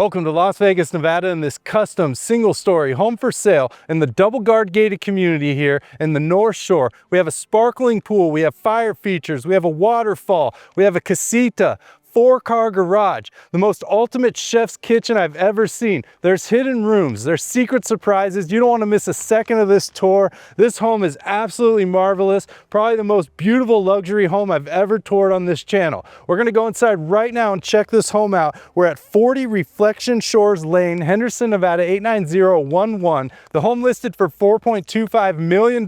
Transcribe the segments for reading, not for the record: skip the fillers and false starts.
Welcome to Las Vegas, Nevada, and this custom single-story home for sale in the double guard gated community here in the North Shore. We have a sparkling pool, we have fire features, we have a waterfall, we have a Casita, 4-car garage, the most ultimate chef's kitchen I've ever seen. There's hidden rooms, there's secret surprises. You don't want to miss a second of this tour. This home is absolutely marvelous. Probably the most beautiful luxury home I've ever toured on this channel. We're going to go inside right now and check this home out. We're at 40 Reflection Shores Lane, Henderson, Nevada, 89011. The home listed for $4.25 million,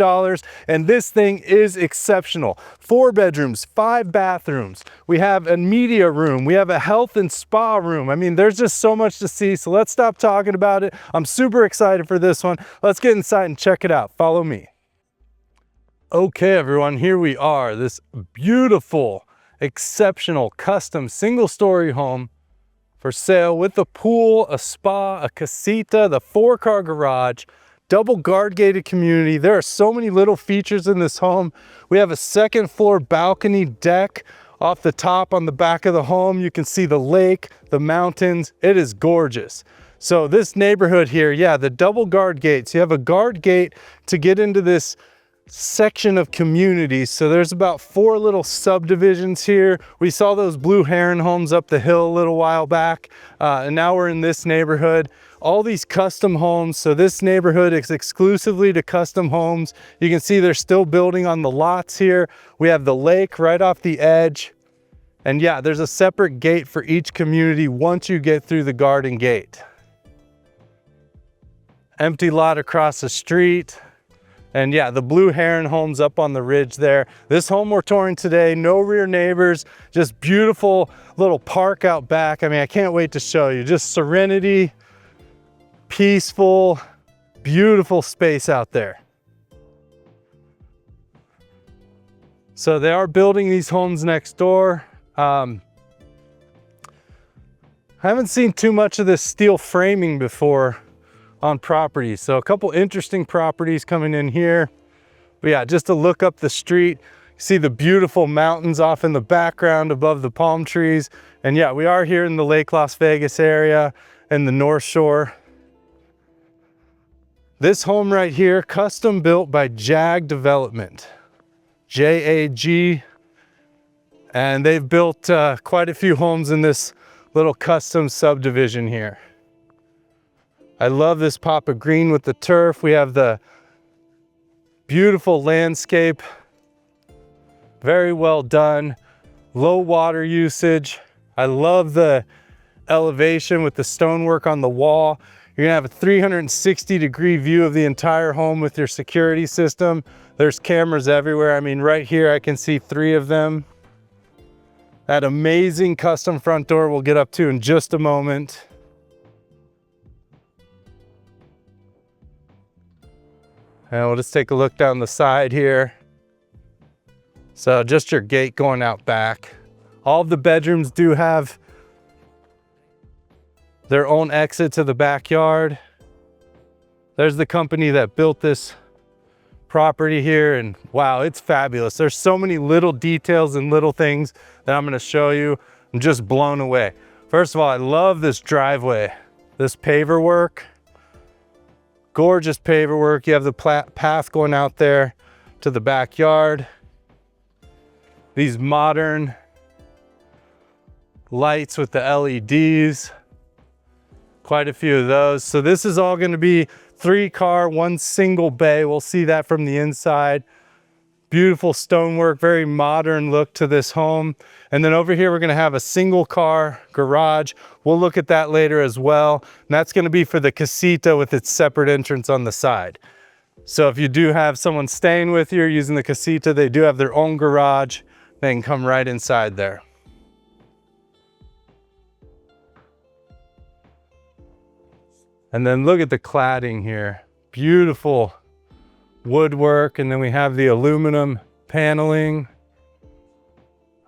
and this thing is exceptional. 4 bedrooms, 5 bathrooms. We have a media room, we have a health and spa room. I mean, there's just so much to see, so let's stop talking about it. I'm super excited for this one. Let's get inside and check it out. Follow me. Okay, everyone, here we are. This beautiful, exceptional, custom single-story home for sale with a pool, a spa, a casita, the 4-car garage, double guard gated community. There are so many little features in this home. We have a 2nd floor balcony deck. Off the top on the back of the home, you can see the lake, the mountains. It is gorgeous. So this neighborhood here, yeah, the double guard gates. You have a guard gate to get into this section of communities. So there's about 4 little subdivisions here. We saw those blue heron homes up the hill a little while back, and now we're in this neighborhood. All these custom homes. So this neighborhood is exclusively to custom homes. You can see they're still building on the lots here. We have the lake right off the edge. And yeah, there's a separate gate for each community once you get through the garden gate. Empty lot across the street. And yeah, the blue heron homes up on the ridge there. This home we're touring today, no rear neighbors, just beautiful little park out back. I mean, I can't wait to show you. Just serenity, peaceful, beautiful space out there. So they are building these homes next door. I haven't seen too much of this steel framing before on properties. So a couple interesting properties coming in here. But yeah, just to look up the street, see the beautiful mountains off in the background above the palm trees. And yeah, we are here in the Lake Las Vegas area in the North Shore. This home right here, custom built by Jag Development, J-A-G, and they've built quite a few homes in this little custom subdivision here. I love this pop of green with the turf. We have the beautiful landscape, very well done, low water usage. I love the elevation with the stonework on the wall. You're gonna have a 360-degree view of the entire home with your security system. There's cameras everywhere. I mean, right here, I can see 3 of them. That amazing custom front door we'll get up to in just a moment. And we'll just take a look down the side here. So just your gate going out back. All of the bedrooms do have their own exit to the backyard. There's the company that built this property here, and wow, it's fabulous. There's so many little details and little things that I'm gonna show you. I'm just blown away. First of all, I love this driveway, this paver work. Gorgeous paver work. You have the path going out there to the backyard. These modern lights with the LEDs. Quite a few of those. So this is all going to be 3-car, 1 single bay. We'll see that from the inside. Beautiful stonework, very modern look to this home. And then over here, we're gonna have a 1-car garage. We'll look at that later as well. And that's gonna be for the Casita with its separate entrance on the side. So if you do have someone staying with you or using the Casita, they do have their own garage. They can come right inside there. And then look at the cladding here. Beautiful woodwork, and then we have the aluminum paneling.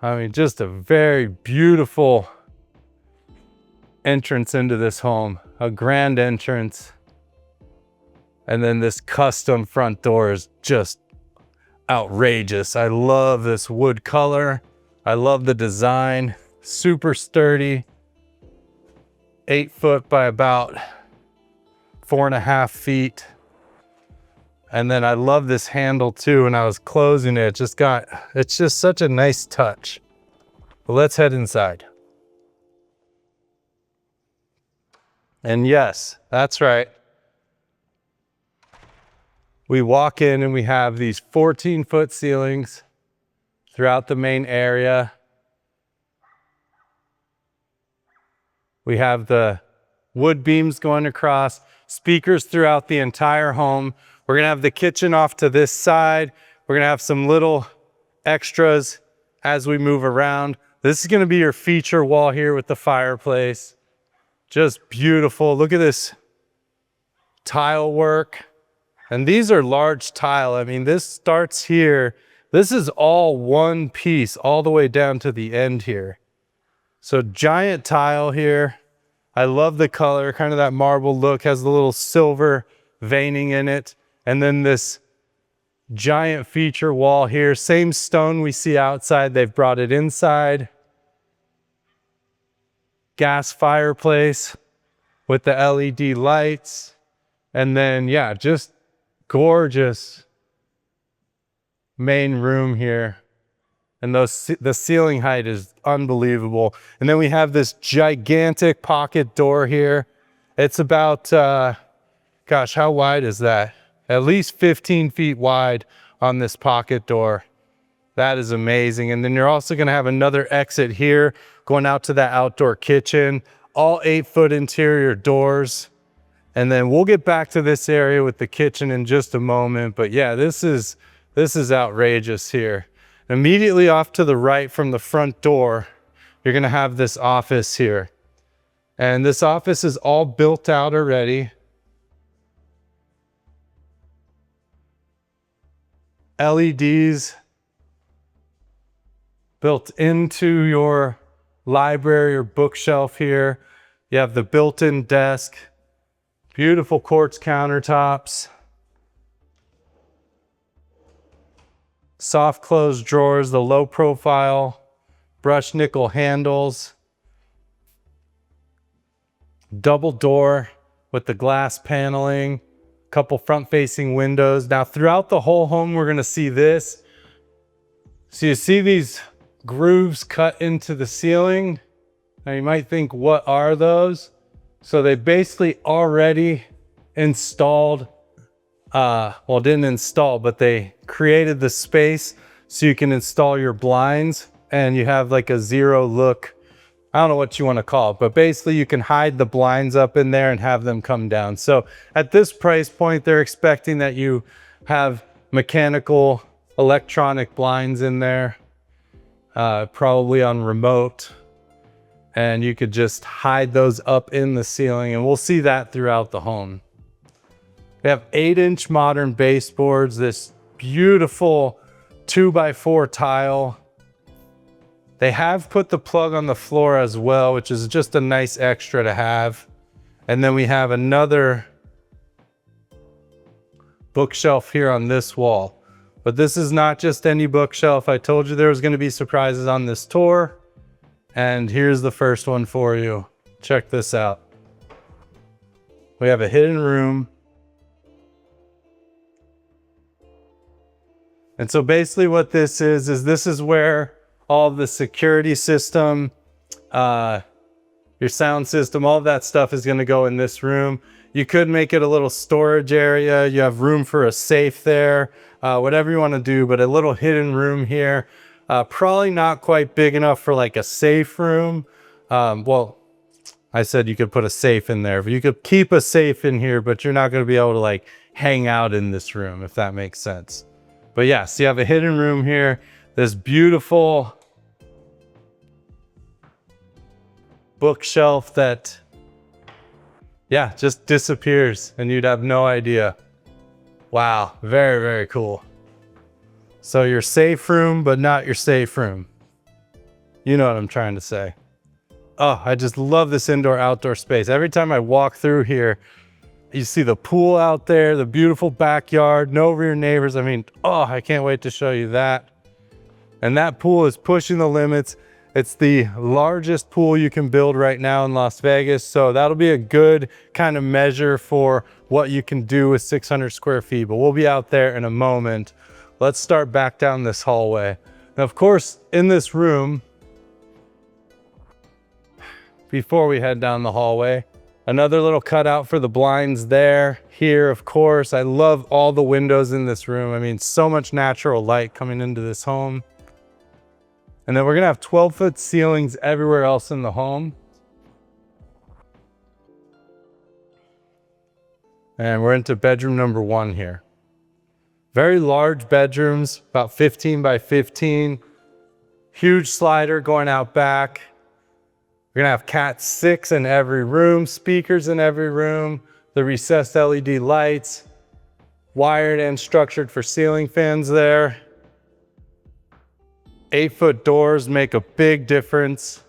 I mean, just a very beautiful entrance into this home, a grand entrance. And then this custom front door is just outrageous. I love this wood color. I love the design, super sturdy. 8 foot by about 4.5 feet. And then I love this handle too. When I was closing it, it's just such a nice touch. But let's head inside. And yes, that's right. We walk in and we have these 14-foot ceilings throughout the main area. We have the wood beams going across, speakers throughout the entire home. We're gonna have the kitchen off to this side. We're gonna have some little extras as we move around. This is gonna be your feature wall here with the fireplace. Just beautiful. Look at this tile work. And these are large tile. I mean, this starts here. This is all one piece all the way down to the end here. So giant tile here. I love the color, kind of that marble look, has the little silver veining in it. And then this giant feature wall here, same stone we see outside, they've brought it inside. Gas fireplace with the LED lights. And then, yeah, just gorgeous main room here. And the ceiling height is unbelievable. And then we have this gigantic pocket door here. It's about, gosh, how wide is that? At least 15 feet wide on this pocket door. That is amazing. And then you're also gonna have another exit here going out to that outdoor kitchen, all 8-foot interior doors. And then we'll get back to this area with the kitchen in just a moment. But yeah, this is outrageous here. Immediately off to the right from the front door, you're gonna have this office here. And this office is all built out already. LEDs built into your library or bookshelf here. You have the built-in desk, beautiful quartz countertops, soft close drawers, the low profile brushed nickel handles, double door with the glass paneling, couple front facing windows. Now throughout the whole home, we're gonna see this. So you see these grooves cut into the ceiling. Now you might think, what are those? So they basically already installed, well, didn't install, but they created the space so you can install your blinds and you have like a zero look. I don't know what you want to call it, but basically you can hide the blinds up in there and have them come down. So at this price point, they're expecting that you have mechanical electronic blinds in there, probably on remote, and you could just hide those up in the ceiling, and we'll see that throughout the home. We have 8-inch modern baseboards, this beautiful 2x4 tile. They have put the plug on the floor as well, which is just a nice extra to have. And then we have another bookshelf here on this wall. But this is not just any bookshelf. I told you there was going to be surprises on this tour. And here's the first one for you. Check this out. We have a hidden room. And so basically what this is this is where all the security system, your sound system, all of that stuff is going to go in this room. You could make it a little storage area. You have room for a safe there, whatever you want to do, but a little hidden room here. Probably not quite big enough for like a safe room. Well, I said you could put a safe in there, but you could keep a safe in here, but you're not going to be able to like hang out in this room, if that makes sense. But yeah, so you have a hidden room here. This beautiful bookshelf that, yeah, just disappears and you'd have no idea. Wow, very, very cool. So your safe room, but not your safe room. You know what I'm trying to say. Oh, I just love this indoor-outdoor space. Every time I walk through here, you see the pool out there, the beautiful backyard, no rear neighbors. I mean, oh, I can't wait to show you that. And that pool is pushing the limits. It's the largest pool you can build right now in Las Vegas. So that'll be a good kind of measure for what you can do with 600 square feet, but we'll be out there in a moment. Let's start back down this hallway. Now, of course, in this room, before we head down the hallway, another little cutout for the blinds there. Here, of course, I love all the windows in this room. I mean, so much natural light coming into this home. And then we're gonna have 12-foot ceilings everywhere else in the home. And we're into bedroom number 1 here. Very large bedrooms, about 15 by 15. Huge slider going out back. We're gonna have Cat 6 in every room, speakers in every room, the recessed LED lights, wired and structured for ceiling fans there. 8-foot doors make a big difference.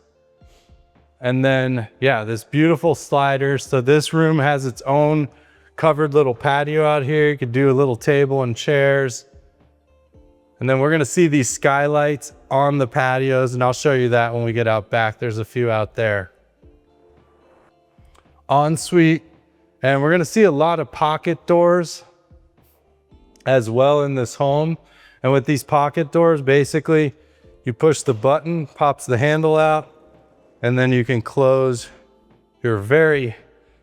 And then, yeah, this beautiful slider. So this room has its own covered little patio out here. You could do a little table and chairs. And then we're gonna see these skylights on the patios, and I'll show you that when we get out back. There's a few out there. Ensuite, and we're gonna see a lot of pocket doors as well in this home. And with these pocket doors, basically, you push the button, pops the handle out, and then you can close your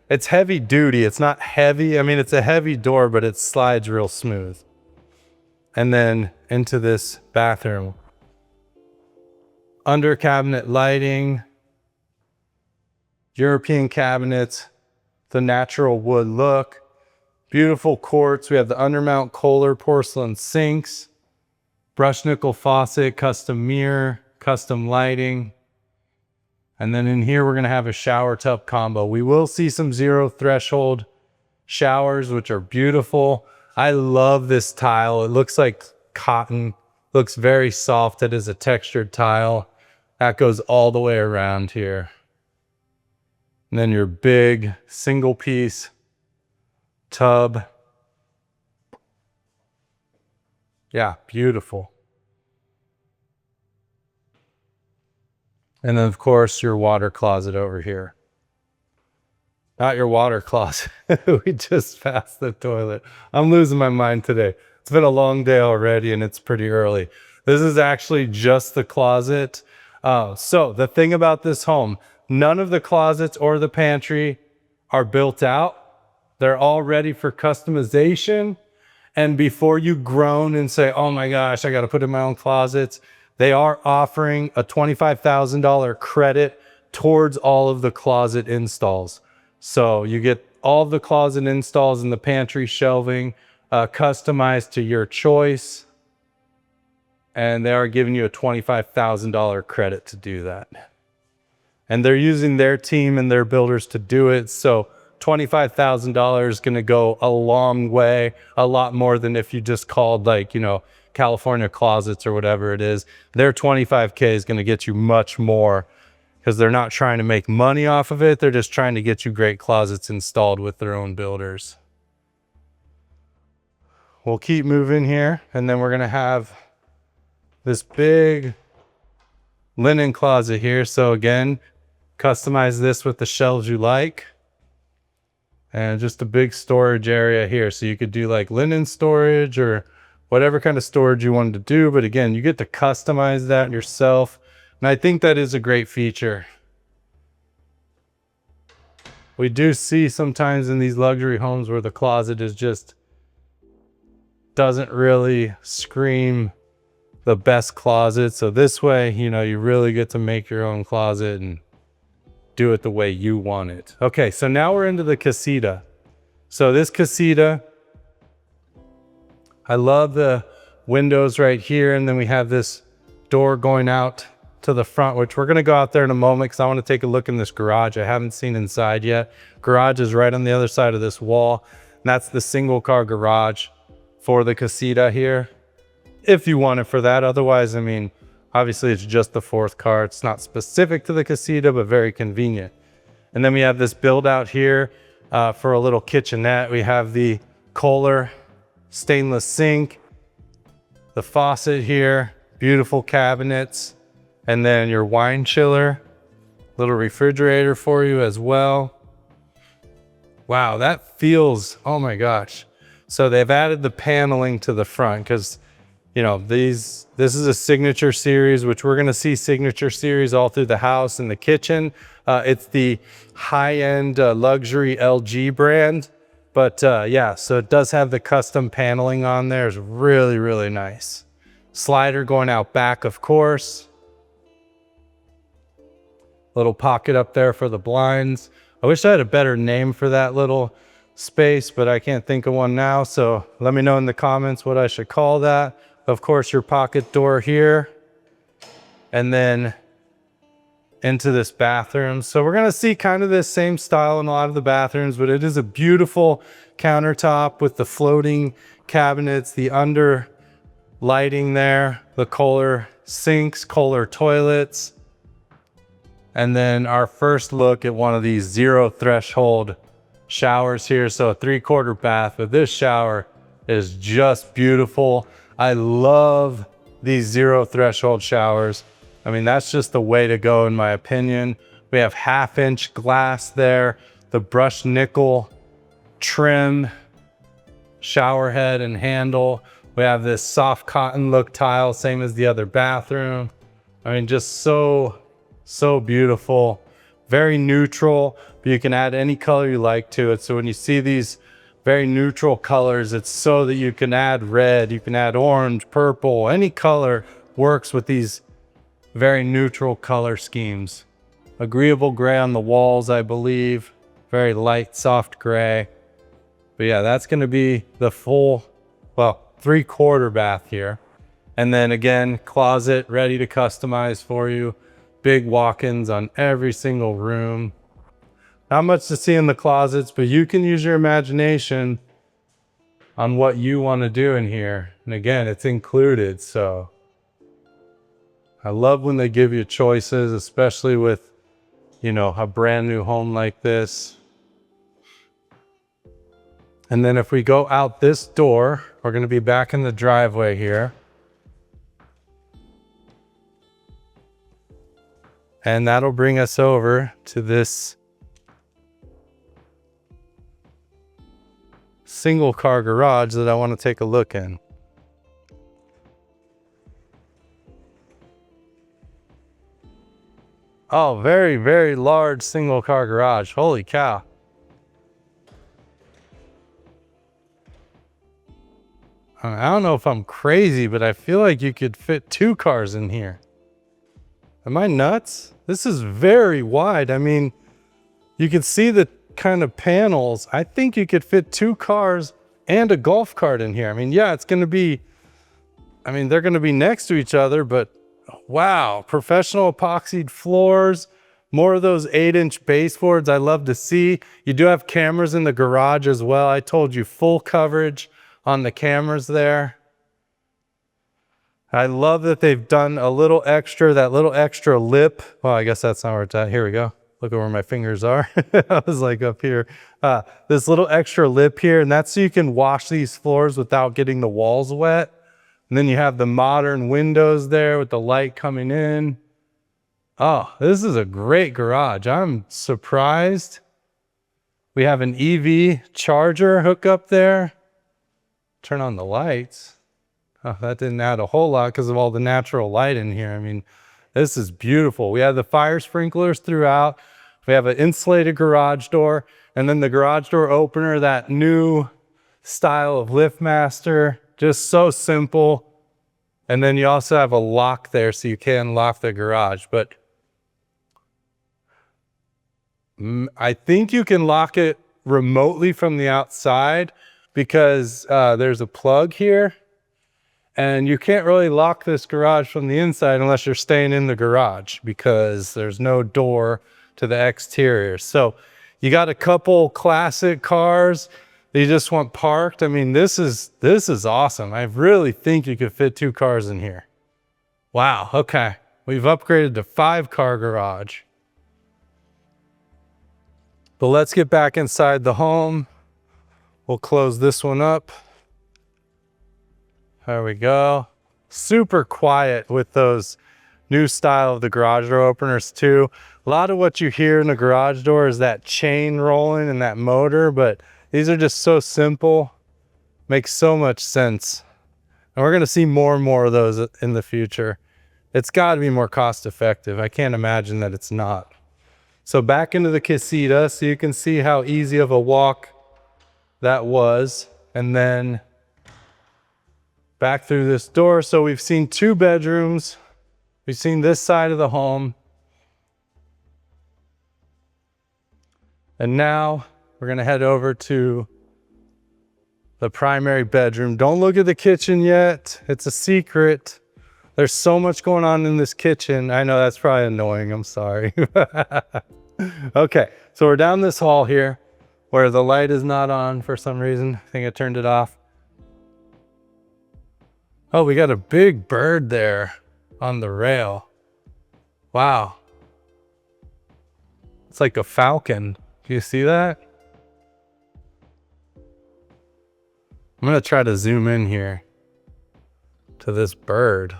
it's heavy duty. It's not heavy. I mean, it's a heavy door, but it slides real smooth. And then into this bathroom. Under cabinet lighting, European cabinets, the natural wood look, beautiful quartz. We have the undermount Kohler porcelain sinks, brushed nickel faucet, custom mirror, custom lighting. And then in here, we're gonna have a shower tub combo. We will see some 0 threshold showers, which are beautiful. I love this tile. It looks like cotton, looks very soft. It is a textured tile. That goes all the way around here. And then your big single piece tub. Yeah, beautiful. And then of course your water closet over here. Not your water closet. We just passed the toilet. I'm losing my mind today. It's been a long day already and it's pretty early. This is actually just the closet. So the thing about this home, none of the closets or the pantry are built out. They're all ready for customization. And before you groan and say, oh my gosh, I got to put in my own closets, they are offering a $25,000 credit towards all of the closet installs. So you get all of the closet installs in the pantry shelving, customized to your choice. And they are giving you a $25,000 credit to do that. And they're using their team and their builders to do it. So $25,000 is going to go a long way, a lot more than if you just called like, you know, California Closets or whatever it is. Their $25K is going to get you much more because they're not trying to make money off of it. They're just trying to get you great closets installed with their own builders. We'll keep moving here, and then we're going to have this big linen closet here. So again, customize this with the shelves you like. And just a big storage area here. So you could do like linen storage or whatever kind of storage you wanted to do. But again, you get to customize that yourself. And I think that is a great feature. We do see sometimes in these luxury homes where the closet is just doesn't really scream the best closet. So this way, you know, you really get to make your own closet and do it the way you want it. Okay, so now we're into the Casita. So this Casita, I love the windows right here. And then we have this door going out to the front, which we're gonna go out there in a moment because I wanna take a look in this garage. I haven't seen inside yet. Garage is right on the other side of this wall. And that's the single car garage for the Casita here, if you want it for that. Otherwise, I mean, obviously it's just the 4th car. It's not specific to the Casita, but very convenient. And then we have this build out here for a little kitchenette. We have the Kohler stainless sink, the faucet here, beautiful cabinets, And then your wine chiller, little refrigerator for you as well. Wow, that feels, oh my gosh. So they've added the paneling to the front because, you know, this is a signature series, which we're gonna see signature series all through the house and the kitchen. It's the high-end luxury LG brand. But yeah, so it does have the custom paneling on there. It's really, really nice. Slider going out back, of course. Little pocket up there for the blinds. I wish I had a better name for that little space, but I can't think of one now. So let me know in the comments what I should call that. Of course, your pocket door here. And then into this bathroom. So we're gonna see kind of this same style in a lot of the bathrooms, but it is a beautiful countertop with the floating cabinets, the under lighting there, the Kohler sinks, Kohler toilets. And then our first look at one of these zero threshold showers here. So a 3/4 bath, but this shower is just beautiful. I love these zero threshold showers. I mean, that's just the way to go in my opinion. We have 1/2-inch glass there, the brushed nickel trim, shower head and handle. We have this soft cotton look tile, same as the other bathroom. I mean, just so beautiful, very neutral, but you can add any color you like to it. So when you see these very neutral colors, it's so that you can add red, you can add orange, purple, any color works with these very neutral color schemes. Agreeable gray on the walls, I believe, very light, soft gray. But yeah, that's gonna be the full, well, 3/4 bath here. And then again, closet ready to customize for you. Big walk-ins on every single room. Not much to see in the closets, but you can use your imagination on what you want to do in here. And again, it's included. So I love when they give you choices, especially with, you know, a brand new home like this. And then if we go out this door, we're going to be back in the driveway here. And that'll bring us over to this single car garage that I want to take a look in. Oh, very, very large single car garage. Holy cow. I don't know if I'm crazy, but I feel like you could fit 2 cars in here. Am I nuts? This is very wide. I mean, you can see the kind of panels. I think you could fit 2 cars and a golf cart in here. I mean, yeah, it's going to be, I mean, they're going to be next to each other, but wow, professional epoxied floors, more of those 8-inch baseboards I love to see. You do have cameras in the garage as well. I told you full coverage on the cameras there. I love that they've done a little extra, that little extra lip. Well, I guess that's not where it's at. Here we go. Look at where my fingers are. I was like up here. This little extra lip here, and that's so you can wash these floors without getting the walls wet. And then you have the modern windows there with the light coming in. Oh, this is a great garage. I'm surprised. We have an EV charger hookup there. Turn on the lights. Oh, that didn't add a whole lot because of all the natural light in here. I mean, this is beautiful. We have the fire sprinklers throughout. We have an insulated garage door, and then the garage door opener, that new style of LiftMaster, just so simple. And then you also have a lock there so you can lock the garage, but I think you can lock it remotely from the outside because there's a plug here. And you can't really lock this garage from the inside unless you're staying in the garage because there's no door to the exterior. So you got a couple classic cars that you just want parked. I mean, this is awesome. I really think you could fit 2 cars in here. Wow, okay. We've upgraded to 5-car garage. But let's get back inside the home. We'll close this one up. There we go. Super quiet with those new style of the garage door openers too. A lot of what you hear in the garage door is that chain rolling and that motor, but these are just so simple. Makes so much sense. And we're gonna see more and more of those in the future. It's gotta be more cost effective. I can't imagine that it's not. So back into the Casita, so you can see how easy of a walk that was. And then back through this door. So we've seen 2 bedrooms. We've seen this side of the home. And now we're gonna head over to the primary bedroom. Don't look at the kitchen yet. It's a secret. There's so much going on in this kitchen. I know that's probably annoying, I'm sorry. Okay, so we're down this hall here where the light is not on for some reason. I think I turned it off. Oh, we got a big bird there on the rail. Wow. It's like a falcon. Do you see that? I'm gonna try to zoom in here to this bird.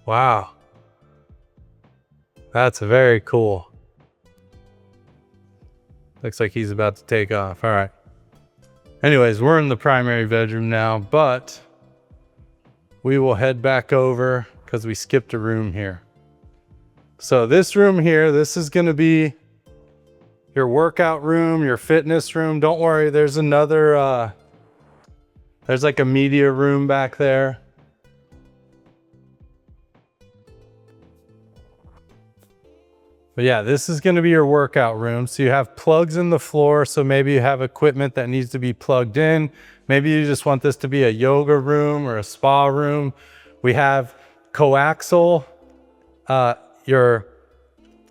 Wow. That's very cool. Looks like he's about to take off. All right. Anyways, we're in the primary bedroom now, but we will head back over because we skipped a room here. So this room here, this is gonna be your workout room, your fitness room. Don't worry, there's another, there's like a media room back there. But yeah, this is gonna be your workout room. So you have plugs in the floor. So maybe you have equipment that needs to be plugged in. Maybe you just want this to be a yoga room or a spa room. We have coaxial, your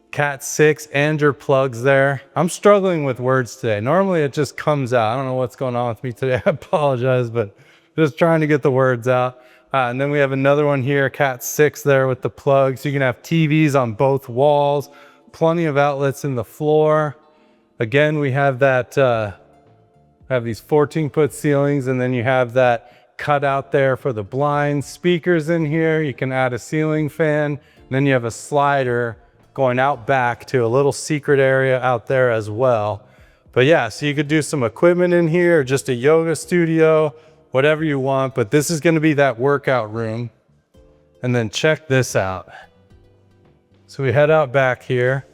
Cat 6 and your plugs there. I'm struggling with words today. Normally it just comes out. I don't know what's going on with me today. I apologize, but just trying to get the words out. And then we have another one here, Cat 6 there with the plugs. You can have TVs on both walls, plenty of outlets in the floor. Again, we have that, have these 14-foot ceilings, and then you have that cutout there for the blinds. Speakers in here. You can add a ceiling fan. And then you have a slider going out back to a little secret area out there as well. But yeah, so you could do some equipment in here, just a yoga studio, whatever you want, but this is gonna be that workout room. And then check this out. So we head out back here,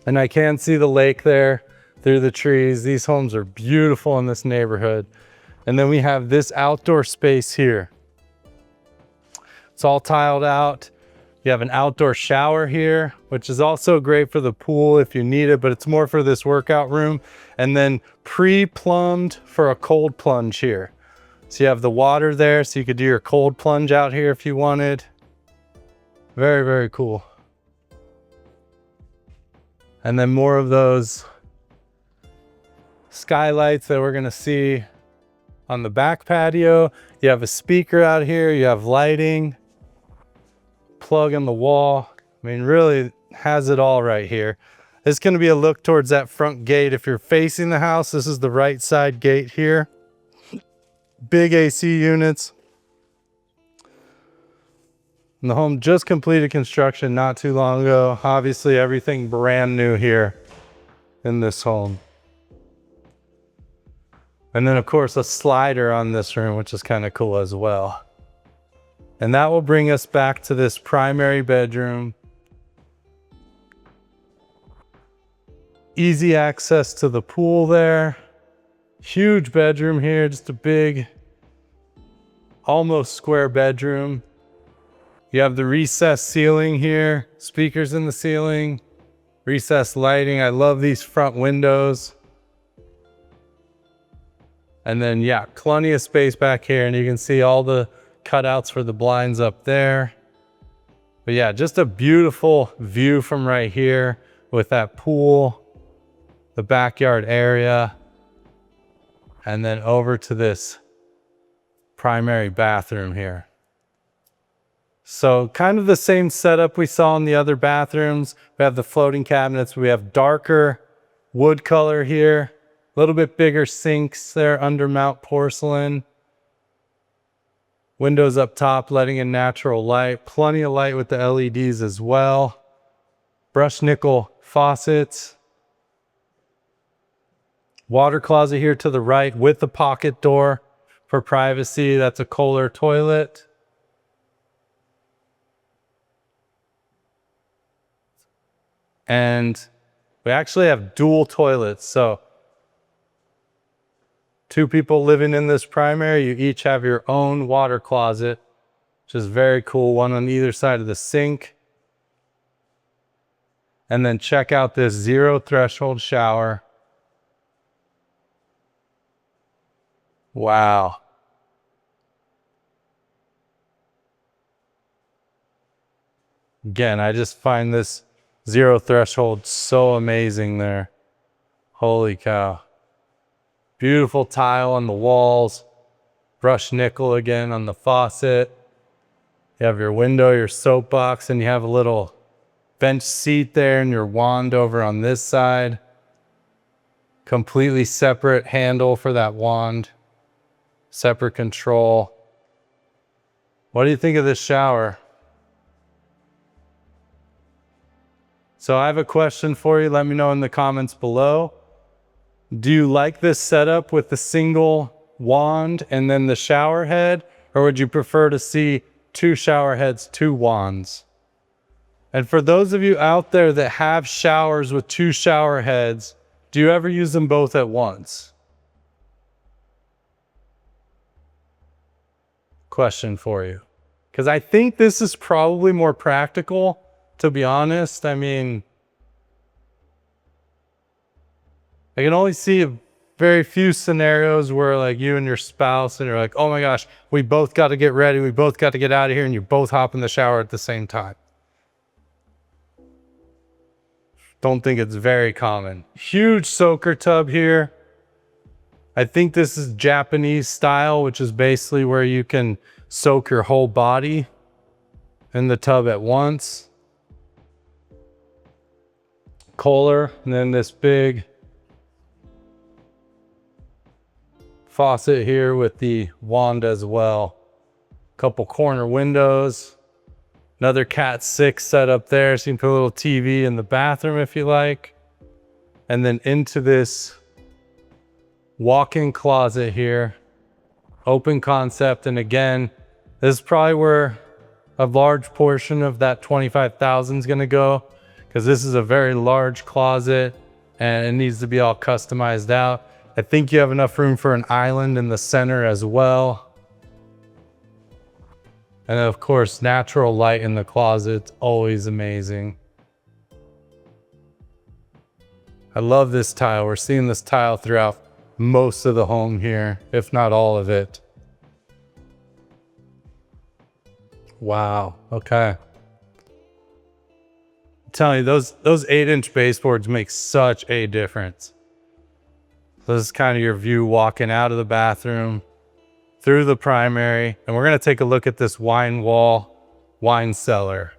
and I can see the lake there through the trees. These homes are beautiful in this neighborhood. And then we have this outdoor space here. It's all tiled out. You have an outdoor shower here, which is also great for the pool if you need it, but it's more for this workout room. And then pre-plumbed for a cold plunge here. So you have the water there, so you could do your cold plunge out here if you wanted. Very, very cool. And then more of those skylights that we're gonna see on the back patio. You have a speaker out here, you have lighting, plug in the wall. I mean, really has it all right here. It's gonna be a look towards that front gate. If you're facing the house, this is the right side gate here. Big AC units. And the home just completed construction not too long ago. Obviously everything brand new here in this home. And then of course a slider on this room, which is kind of cool as well. And that will bring us back to this primary bedroom. Easy access to the pool there. Huge bedroom here, just a big, almost square bedroom. You have the recessed ceiling here, speakers in the ceiling, recessed lighting. I love these front windows. And then yeah, plenty of space back here, and you can see all the cutouts for the blinds up there. But yeah, just a beautiful view from right here with that pool, the backyard area, and then over to this primary bathroom here. So kind of the same setup we saw in the other bathrooms. We have the floating cabinets. We have darker wood color here, a little bit bigger sinks there, undermount porcelain. Windows up top, letting in natural light. Plenty of light with the LEDs as well. Brushed nickel faucets. Water closet here to the right with the pocket door for privacy. That's a Kohler toilet. And we actually have dual toilets. So 2 people living in this primary, you each have your own water closet, which is very cool. One on either side of the sink. And then check out this 0 threshold shower. Wow. Again, I just find this 0 threshold so amazing there. Holy cow. Beautiful tile on the walls. Brushed nickel again on the faucet. You have your window, your soapbox, and you have a little bench seat there and your wand over on this side. Completely separate handle for that wand. Separate control. What do you think of this shower? So I have a question for you. Let me know in the comments below. Do you like this setup with the single wand and then the shower head? Or would you prefer to see 2 shower heads, 2 wands? And for those of you out there that have showers with 2 shower heads, do you ever use them both at once? Question for you. Because I think this is probably more practical, to be honest. I mean, I can only see very few scenarios where like you and your spouse and you're like, oh my gosh, we both got to get ready. We both got to get out of here. And you both hop in the shower at the same time. Don't think it's very common. Huge soaker tub here. I think this is Japanese style, which is basically where you can soak your whole body in the tub at once. Kohler, and then this big faucet here with the wand as well. Couple corner windows. Another Cat 6 set up there, so you can put a little TV in the bathroom if you like. And then into this walk-in closet here. Open concept, and again, this is probably where a large portion of that $25,000 is gonna go, because this is a very large closet and it needs to be all customized out. I think you have enough room for an island in the center as well. And of course, natural light in the closet, always amazing. I love this tile. We're seeing this tile throughout most of the home here, if not all of it. Wow, okay. I'm telling you, those 8-inch baseboards make such a difference. So this is kind of your view walking out of the bathroom, through the primary, and we're gonna take a look at this wine wall, wine cellar,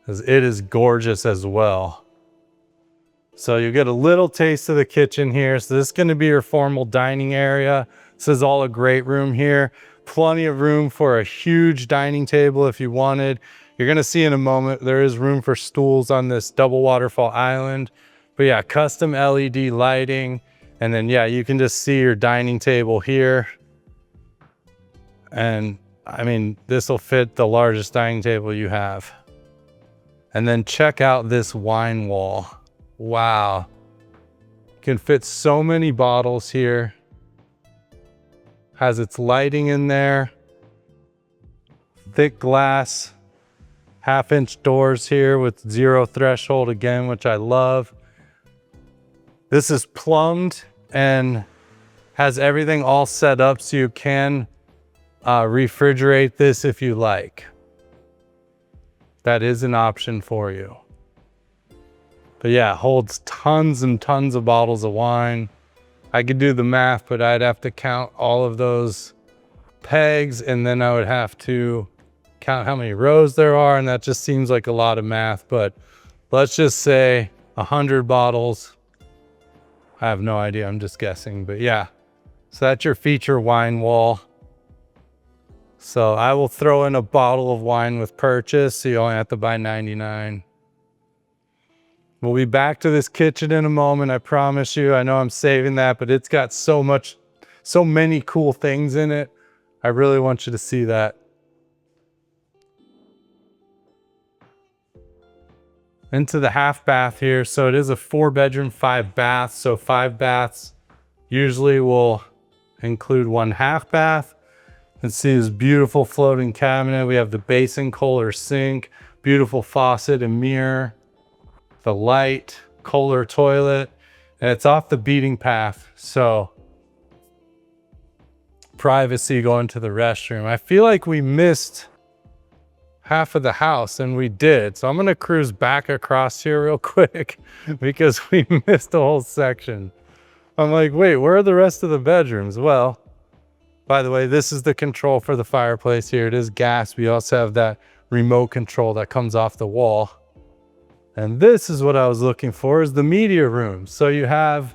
because it is gorgeous as well. So you get a little taste of the kitchen here. So this is gonna be your formal dining area. This is all a great room here. Plenty of room for a huge dining table if you wanted. You're gonna see in a moment, there is room for stools on this double waterfall island. But yeah, custom LED lighting. And then yeah, you can just see your dining table here. And I mean, this will fit the largest dining table you have. And then check out this wine wall. Wow. Can fit so many bottles here. Has its lighting in there. Thick glass, 1/2-inch doors here with 0 threshold again, which I love. This is plumbed and has everything all set up so you can refrigerate this if you like. That is an option for you. But yeah, holds tons and tons of bottles of wine. I could do the math, but I'd have to count all of those pegs, and then I would have to count how many rows there are, and that just seems like a lot of math. But let's just say 100 bottles. I have no idea, I'm just guessing, but yeah. So that's your feature wine wall. So I will throw in a bottle of wine with purchase, so you only have to buy 99. We'll be back to this kitchen in a moment, I promise you. I know I'm saving that, but it's got so many cool things in it. I really want you to see that. Into the half bath here. So it is a 4-bedroom, 5 bath. So 5 baths usually will include 1 half bath. And see this beautiful floating cabinet. We have the basin, Kohler sink, beautiful faucet and mirror, the light, Kohler toilet, and it's off the beating path. So privacy going to the restroom. I feel like we missed half of the house, and we did. So I'm gonna cruise back across here real quick because we missed a whole section. I'm like, wait, where are the rest of the bedrooms? Well, by the way, this is the control for the fireplace here. It is gas. We also have that remote control that comes off the wall. And this is what I was looking for, is the media room. So you have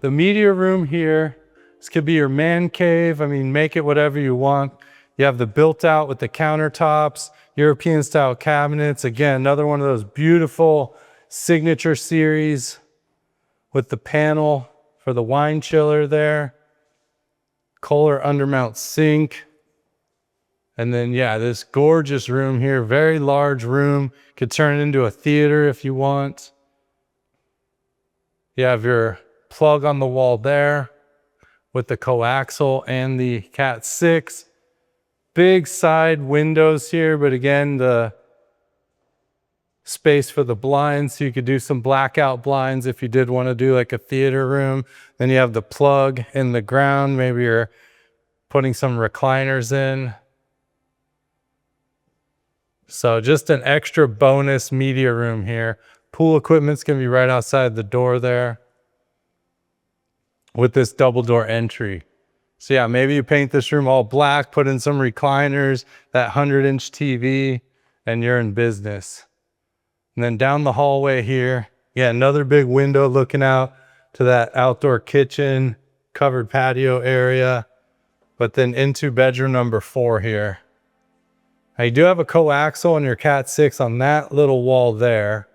the media room here. This could be your man cave. I mean, make it whatever you want. You have the built out with the countertops, European style cabinets. Again, another one of those beautiful signature series with the panel for the wine chiller there. Kohler undermount sink. And then, yeah, this gorgeous room here, very large room. Could turn it into a theater if you want. You have your plug on the wall there with the coaxial and the Cat 6. Big side windows here, but again, the space for the blinds. So you could do some blackout blinds if you did want to do like a theater room. Then you have the plug in the ground. Maybe you're putting some recliners in. So just an extra bonus media room here. Pool equipment's gonna be right outside the door there with this double door entry. So yeah, maybe you paint this room all black, put in some recliners, that 100-inch TV, and you're in business. And then down the hallway here, yeah, another big window looking out to that outdoor kitchen, covered patio area, but then into bedroom number 4 here. Now you do have a coaxial on your Cat 6 on that little wall there.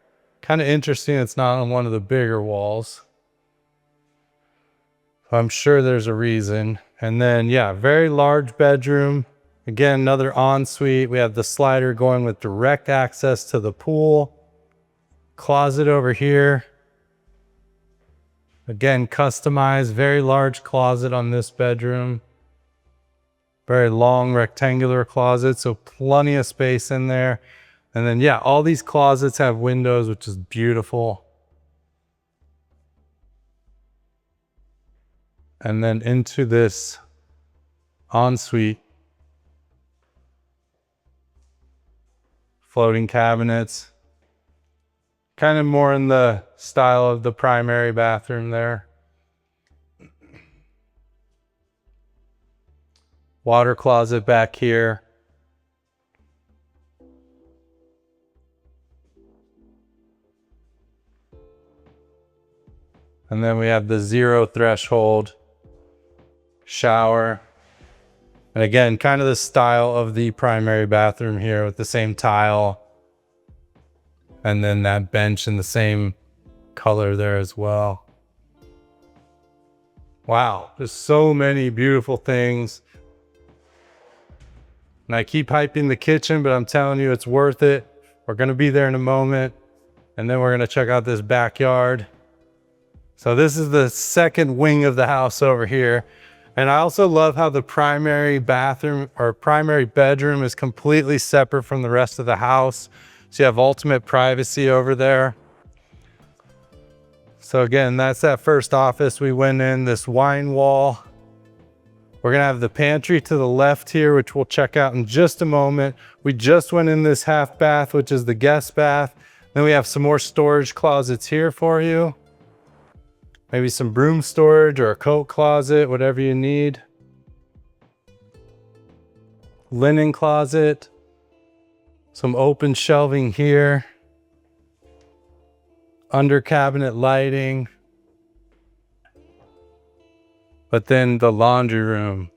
Kind of interesting it's not on one of the bigger walls. I'm sure there's a reason. And then, yeah, very large bedroom. Again, another ensuite. We have the slider going with direct access to the pool. Closet over here. Again, customized, very large closet on this bedroom. Very long rectangular closet, so plenty of space in there. And then, yeah, all these closets have windows, which is beautiful. And then into this ensuite. Floating cabinets. Kind of more in the style of the primary bathroom there. Water closet back here. And then we have the 0 threshold shower. And again, kind of the style of the primary bathroom here with the same tile. And then that bench in the same color there as well. Wow, there's so many beautiful things. And I keep hyping the kitchen, but I'm telling you, it's worth it. We're gonna be there in a moment. And then we're gonna check out this backyard. So this is the second wing of the house over here. And I also love how the primary bathroom or primary bedroom is completely separate from the rest of the house. So you have ultimate privacy over there. So again, that's that first office we went in, this wine wall. We're gonna have the pantry to the left here, which we'll check out in just a moment. We just went in this half bath, which is the guest bath. Then we have some more storage closets here for you. Maybe some broom storage or a coat closet, whatever you need. Linen closet. Some open shelving here. Under cabinet lighting. But then the laundry room.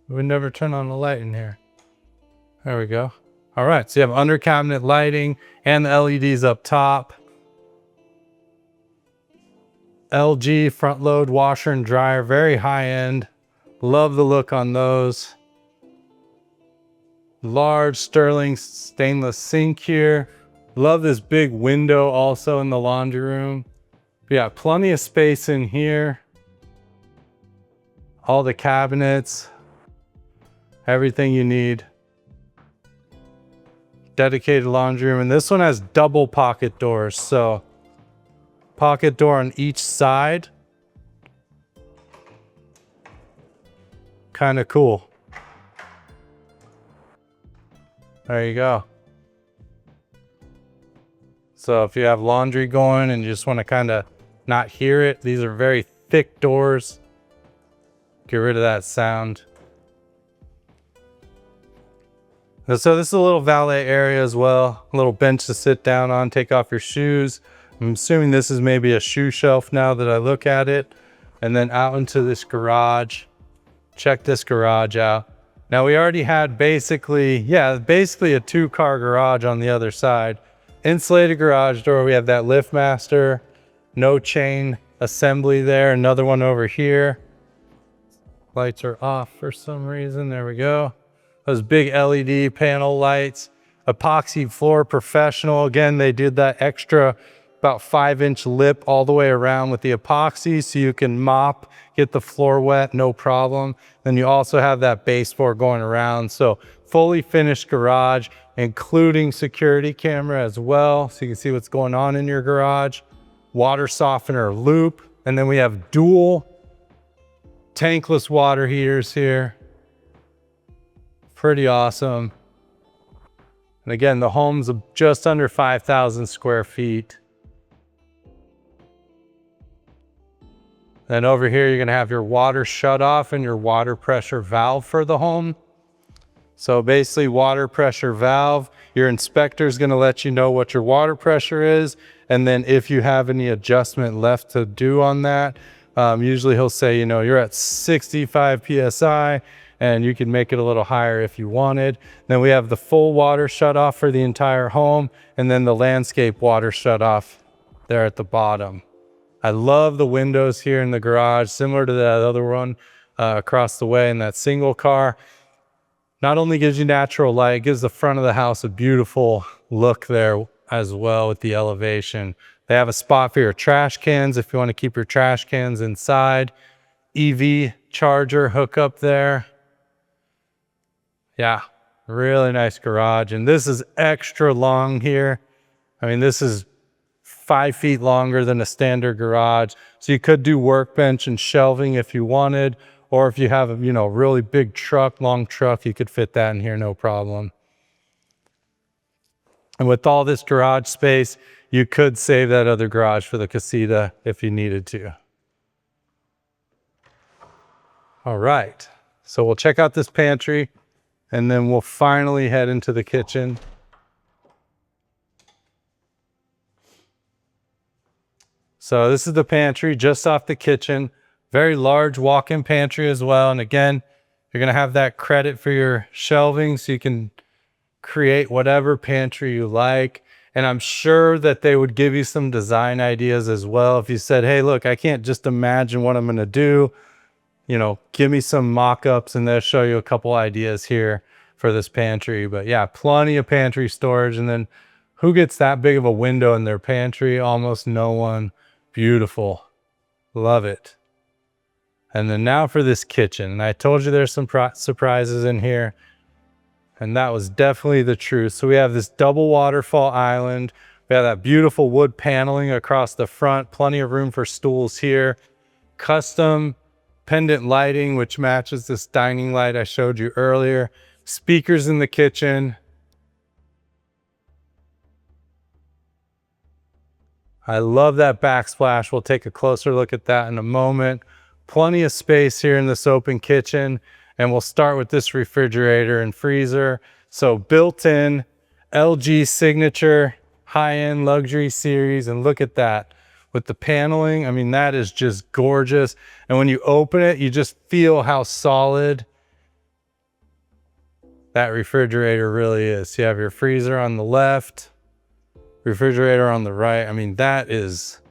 We never turn on the light in here. There we go. All right, so you have under cabinet lighting and the LEDs up top. LG front load washer and dryer, very high end. Love the look on those. Large sterling stainless sink here. Love this big window also in the laundry room. Yeah, plenty of space in here. All the cabinets, everything you need. Dedicated laundry room, and this one has double pocket doors, so pocket door on each side. Kind of cool. There you go. So if you have laundry going and you just want to kind of not hear it, these are very thick doors. Get rid of that sound. So this is a little valet area as well. A little bench to sit down on, take off your shoes. I'm assuming this is maybe a shoe shelf now that I look at it. And then out into this garage. Check this garage out. Now we already had basically a 2-car garage on the other side. Insulated garage door, we have that LiftMaster, no chain assembly there. Another one over here. Lights are off for some reason, there we go. Those big LED panel lights, epoxy floor professional. Again, they did that extra about 5-inch lip all the way around with the epoxy so you can mop, get the floor wet, no problem. Then you also have that baseboard going around. So fully finished garage, including security camera as well. So you can see what's going on in your garage. Water softener loop. And then we have dual tankless water heaters here. Pretty awesome. And again, the home's just under 5,000 square feet. Then over here, you're gonna have your water shut off and your water pressure valve for the home. So basically water pressure valve, your inspector is gonna let you know what your water pressure is. And then if you have any adjustment left to do on that, usually he'll say, you're at 65 PSI and you can make it a little higher if you wanted. Then we have the full water shut off for the entire home and then the landscape water shut off there at the bottom. I love the windows here in the garage, similar to that other one across the way in that single car. Not only gives you natural light, it gives the front of the house a beautiful look there as well with the elevation. They have a spot for your trash cans if you want to keep your trash cans inside. EV charger hookup there. Yeah, really nice garage. And this is extra long here. I mean, this is 5 feet longer than a standard garage. So you could do workbench and shelving if you wanted, or if you have a, really big truck, long truck, you could fit that in here, no problem. And with all this garage space, you could save that other garage for the Casita if you needed to. All right, so we'll check out this pantry and then we'll finally head into the kitchen. So this is the pantry just off the kitchen. Very large walk-in pantry as well. And again, you're gonna have that credit for your shelving so you can create whatever pantry you like. And I'm sure that they would give you some design ideas as well. If you said, hey, look, I can't just imagine what I'm gonna do, give me some mock-ups and they'll show you a couple ideas here for this pantry. But yeah, plenty of pantry storage. And then who gets that big of a window in their pantry? Almost no one. Beautiful. Love it. And then now for this kitchen. And I told you there's some surprises in here. And that was definitely the truth. So we have this double waterfall island. We have that beautiful wood paneling across the front. Plenty of room for stools here. Custom pendant lighting, which matches this dining light I showed you earlier. Speakers in the kitchen. I love that backsplash. We'll take a closer look at that in a moment. Plenty of space here in this open kitchen. And we'll start with this refrigerator and freezer. So built-in LG signature high-end luxury series. And look at that with the paneling. I mean, that is just gorgeous. And when you open it, you just feel how solid that refrigerator really is. So you have your freezer on the left, refrigerator on the right. I mean, that is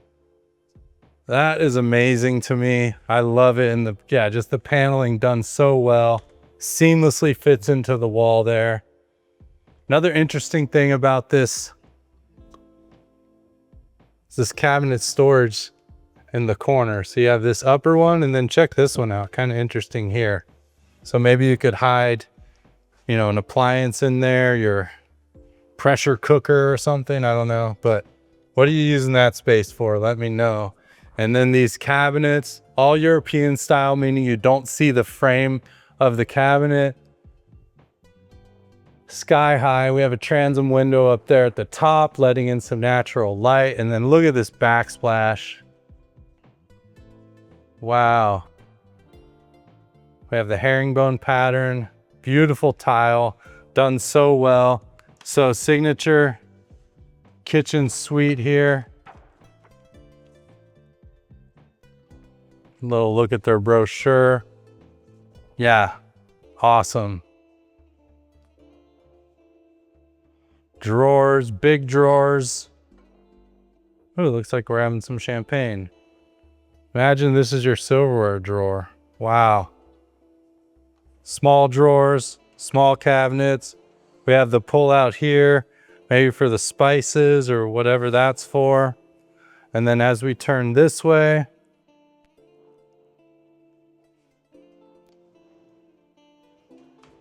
amazing to me. I love it. And just the paneling done so well. Seamlessly fits into the wall there. Another interesting thing about this is this cabinet storage in the corner. So you have this upper one, and then check this one out. Kind of interesting here. So maybe you could hide, you know, an appliance in there, your pressure cooker or something. I don't know, but what are you using that space for? Let me know. And then these cabinets, all European style, meaning you don't see the frame of the cabinet. Sky high. We have a transom window up there at the top, letting in some natural light. And then look at this backsplash. Wow. We have the herringbone pattern, beautiful tile, done so well. So signature kitchen suite here. Little look at their brochure. Yeah, awesome. Drawers, big drawers. Oh, looks like we're having some champagne. Imagine this is your silverware drawer. Wow. Small drawers, small cabinets. We have the pull out here, maybe for the spices or whatever that's for. And then as we turn this way,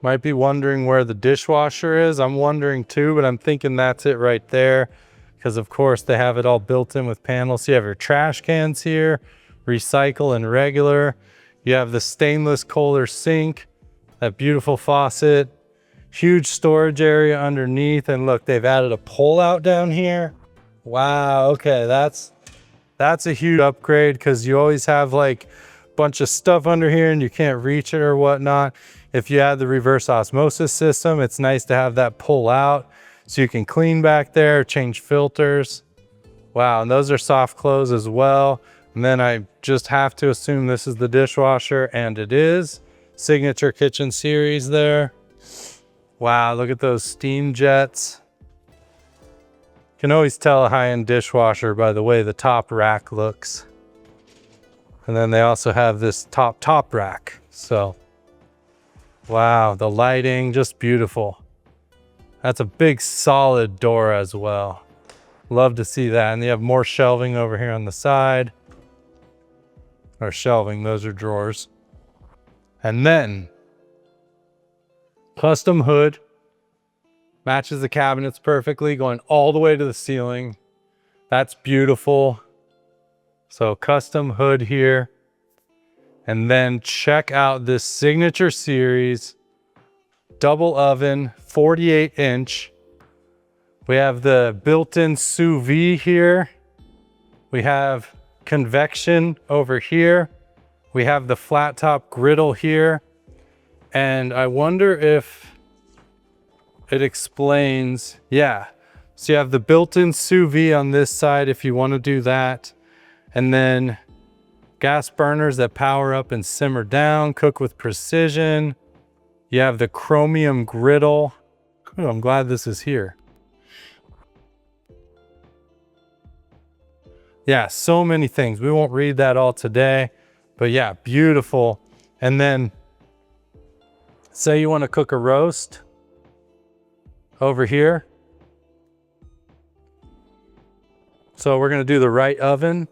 might be wondering where the dishwasher is. I'm wondering too, but I'm thinking that's it right there. Because of course they have it all built in with panels. So you have your trash cans here, recycle and regular. You have the stainless Kohler sink, that beautiful faucet, huge storage area underneath. And look, they've added a pull out down here. Wow, okay, that's a huge upgrade, because you always have like a bunch of stuff under here and you can't reach it or whatnot. If you add the reverse osmosis system, it's nice to have that pull out so you can clean back there, change filters. Wow, and those are soft close as well. And then I just have to assume this is the dishwasher, and it is. Signature kitchen series there. Wow, look at those steam jets. You can always tell a high-end dishwasher by the way the top rack looks. And then they also have this top rack. So wow, the lighting, just beautiful. That's a big solid door as well. Love to see that. And you have more shelving over here on the side. Or shelving, those are drawers. And then, custom hood. Matches the cabinets perfectly, going all the way to the ceiling. That's beautiful. So custom hood here. And then check out this signature series, double oven, 48-inch. We have the built-in sous vide here. We have convection over here. We have the flat top griddle here. And I wonder if it explains, yeah. So you have the built-in sous vide on this side if you want to do that. And then gas burners that power up and simmer down, cook with precision. You have the chromium griddle. Ooh, I'm glad this is here. Yeah, so many things. We won't read that all today, but yeah, beautiful. And then say you want to cook a roast over here. So we're going to do the right oven.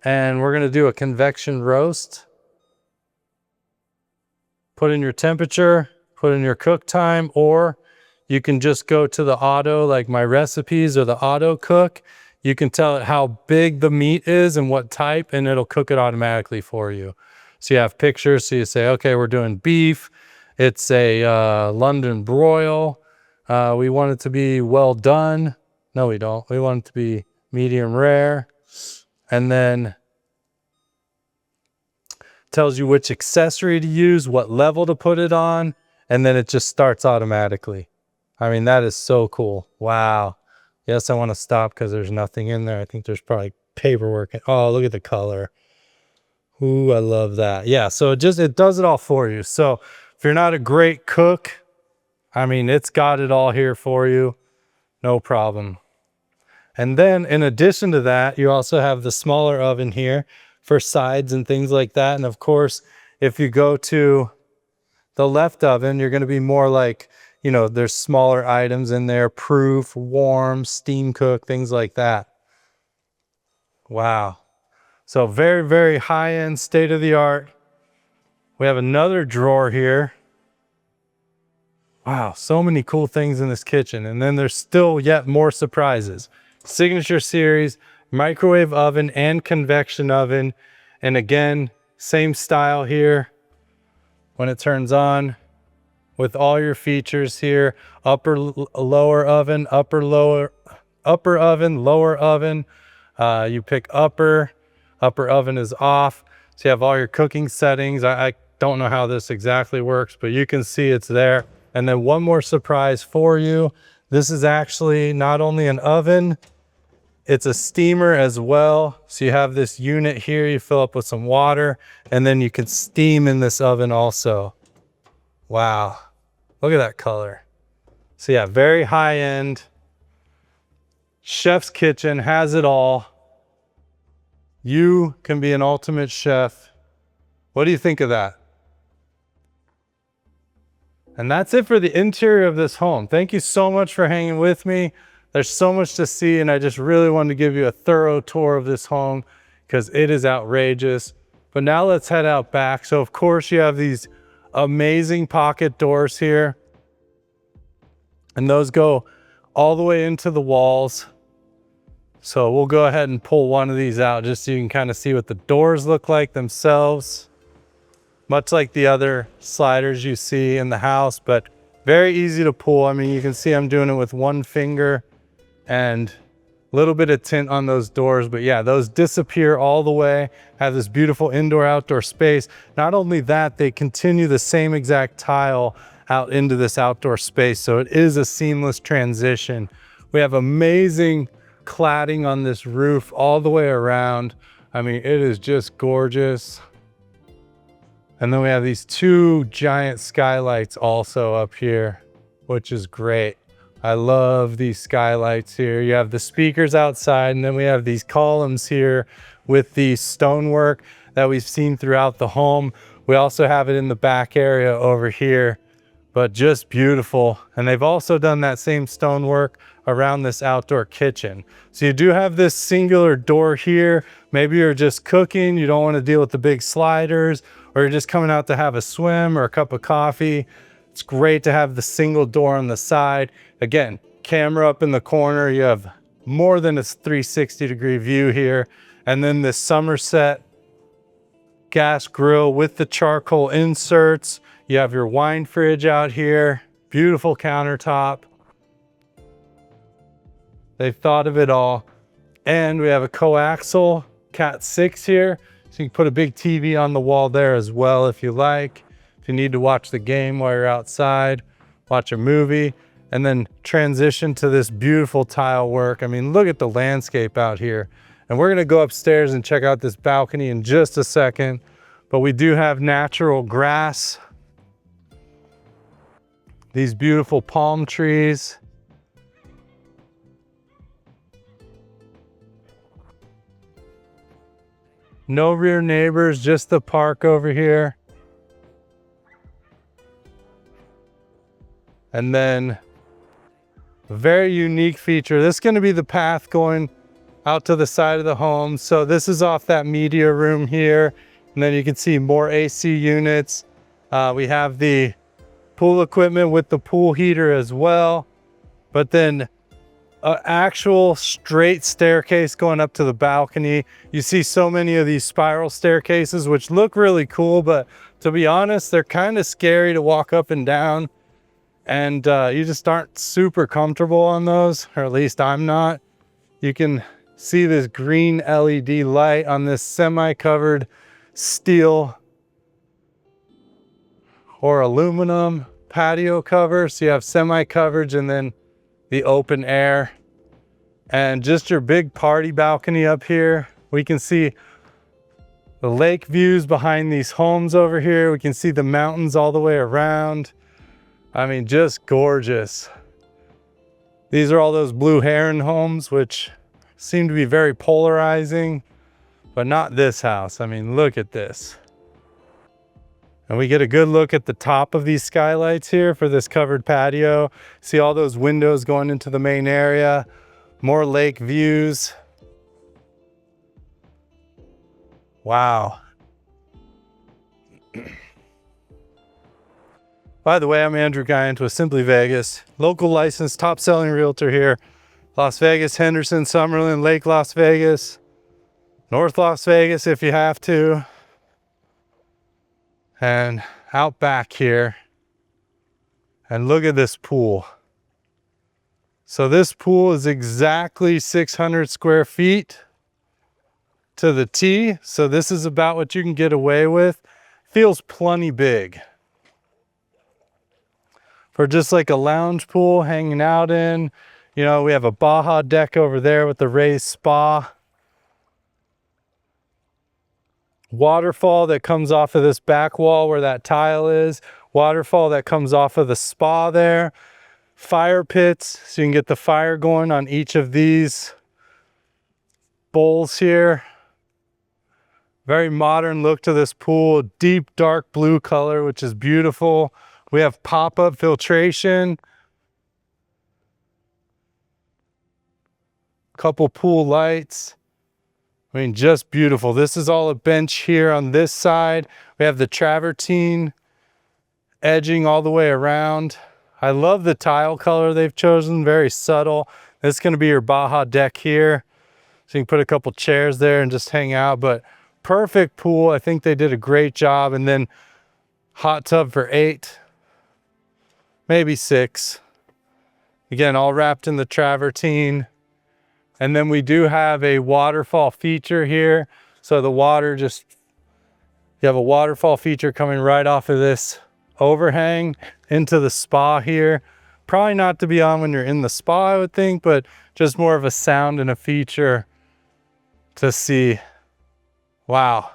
And we're going to do a convection roast. Put in your temperature, put in your cook time, or you can just go to the auto, like my recipes or the auto cook. You can tell it how big the meat is and what type, and it'll cook it automatically for you. So you have pictures, so you say, okay, we're doing beef. It's a London broil. We want it to be well done. No, we don't. We want it to be medium rare. And then tells you which accessory to use, what level to put it on, and then it just starts automatically. I mean, that is so cool. Wow. Yes, I want to stop because there's nothing in there. I think there's probably paperwork. Oh, look at the color. Ooh, I love that. Yeah, so it does it all for you. So if you're not a great cook, I mean, it's got it all here for you. No problem. And then in addition to that, you also have the smaller oven here for sides and things like that. And of course, if you go to the left oven, you're going to be more like, you know, there's smaller items in there, proof, warm, steam cook, things like that. Wow. So very, very high-end, state-of-the-art. We have another drawer here. Wow, so many cool things in this kitchen. And then there's still yet more surprises. Signature series, microwave oven and convection oven. And again, same style here when it turns on with all your features here. Lower oven, upper oven, lower oven. You pick upper oven is off. So you have all your cooking settings. I don't know how this exactly works, but you can see it's there. And then one more surprise for you. This is actually not only an oven, it's a steamer as well. So you have this unit here, you fill up with some water, and then you can steam in this oven also. Wow, look at that color. So yeah, very high end. Chef's kitchen has it all. You can be an ultimate chef. What do you think of that? And that's it for the interior of this home. Thank you so much for hanging with me. There's so much to see, and I just really wanted to give you a thorough tour of this home because it is outrageous. But now let's head out back. So of course you have these amazing pocket doors here, and those go all the way into the walls. So we'll go ahead and pull one of these out just so you can kind of see what the doors look like themselves. Much like the other sliders you see in the house, but very easy to pull. I mean, you can see I'm doing it with one finger and a little bit of tint on those doors, but yeah, those disappear all the way, have this beautiful indoor outdoor space. Not only that, they continue the same exact tile out into this outdoor space. So it is a seamless transition. We have amazing cladding on this roof all the way around. I mean, it is just gorgeous. And then we have these two giant skylights also up here, which is great. I love these skylights here. You have the speakers outside, and then we have these columns here with the stonework that we've seen throughout the home. We also have it in the back area over here, but just beautiful. And they've also done that same stonework around this outdoor kitchen. So you do have this singular door here. Maybe you're just cooking, you don't want to deal with the big sliders, or you're just coming out to have a swim or a cup of coffee. It's great to have the single door on the side. Again, camera up in the corner. You have more than a 360-degree view here. And then this Somerset gas grill with the charcoal inserts. You have your wine fridge out here. Beautiful countertop. They've thought of it all. And we have a coaxial Cat 6 here. So you can put a big TV on the wall there as well if you like. If you need to watch the game while you're outside, watch a movie, and then transition to this beautiful tile work. I mean, look at the landscape out here. And we're gonna go upstairs and check out this balcony in just a second. But we do have natural grass. These beautiful palm trees. No rear neighbors, just the park over here. And then a very unique feature. This is going to be the path going out to the side of the home. So this is off that media room here. And then you can see more AC units. We have the pool equipment with the pool heater as well. But then an actual straight staircase going up to the balcony. You see so many of these spiral staircases, which look really cool, but to be honest, they're kind of scary to walk up and down. And you just aren't super comfortable on those, or at least I'm not. You can see this green LED light on this semi-covered steel or aluminum patio cover. So you have semi-coverage and then the open air. And just your big party balcony up here. We can see the lake views behind these homes over here. We can see the mountains all the way around. I mean, just gorgeous. These are all those blue heron homes, which seem to be very polarizing, but not this house. I mean, look at this. And we get a good look at the top of these skylights here for this covered patio. See all those windows going into the main area, more lake views. Wow. By the way, I'm Andrew Guiant with Simply Vegas, local licensed top selling realtor here. Las Vegas, Henderson, Summerlin, Lake Las Vegas, North Las Vegas if you have to. And out back here, and look at this pool. So this pool is exactly 600 square feet to the T. So this is about what you can get away with. Feels plenty big for just like a lounge pool hanging out in. You know, we have a Baja deck over there with the raised spa. Waterfall that comes off of this back wall where that tile is. Waterfall that comes off of the spa there. Fire pits, so you can get the fire going on each of these bowls here. Very modern look to this pool. Deep dark blue color, which is beautiful. We have pop-up filtration. Couple pool lights. I mean, just beautiful. This is all a bench here on this side. We have the travertine edging all the way around. I love the tile color they've chosen, very subtle. This is gonna be your Baja deck here. So you can put a couple chairs there and just hang out, but perfect pool. I think they did a great job. And then hot tub for 8, maybe 6. Again, all wrapped in the travertine. And then we do have a waterfall feature here. So the water just, you have a waterfall feature coming right off of this overhang into the spa here. Probably not to be on when you're in the spa, I would think, but just more of a sound and a feature to see. Wow.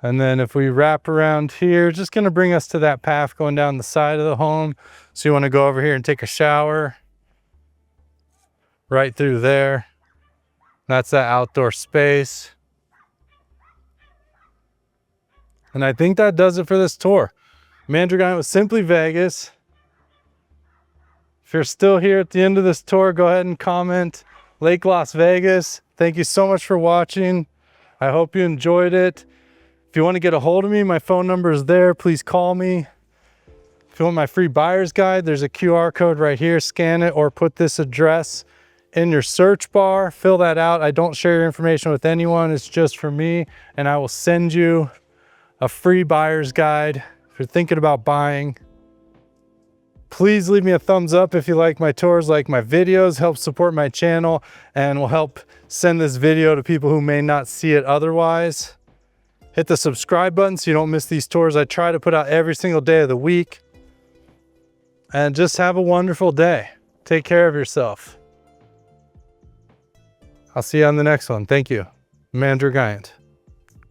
And then if we wrap around here, just gonna bring us to that path going down the side of the home. So you wanna go over here and take a shower. Right through there. That's that outdoor space. And I think that does it for this tour. I'm Andrew Guiant with Simply Vegas. If you're still here at the end of this tour, go ahead and comment Lake Las Vegas. Thank you so much for watching. I hope you enjoyed it. If you want to get a hold of me, my phone number is there. Please call me. If you want my free buyer's guide, there's a QR code right here. Scan it or put this address in your search bar. Fill that out. I don't share your information with anyone. It's just for me. And I will send you a free buyer's guide if you're thinking about buying. Please leave me a thumbs up if you like my tours, like my videos. Help support my channel and will help send this video to people who may not see it otherwise. Hit the subscribe button so you don't miss these tours. I try to put out every single day of the week. And just have a wonderful day. Take care of yourself. I'll see you on the next one. Thank you. I'm Andrew Guiant.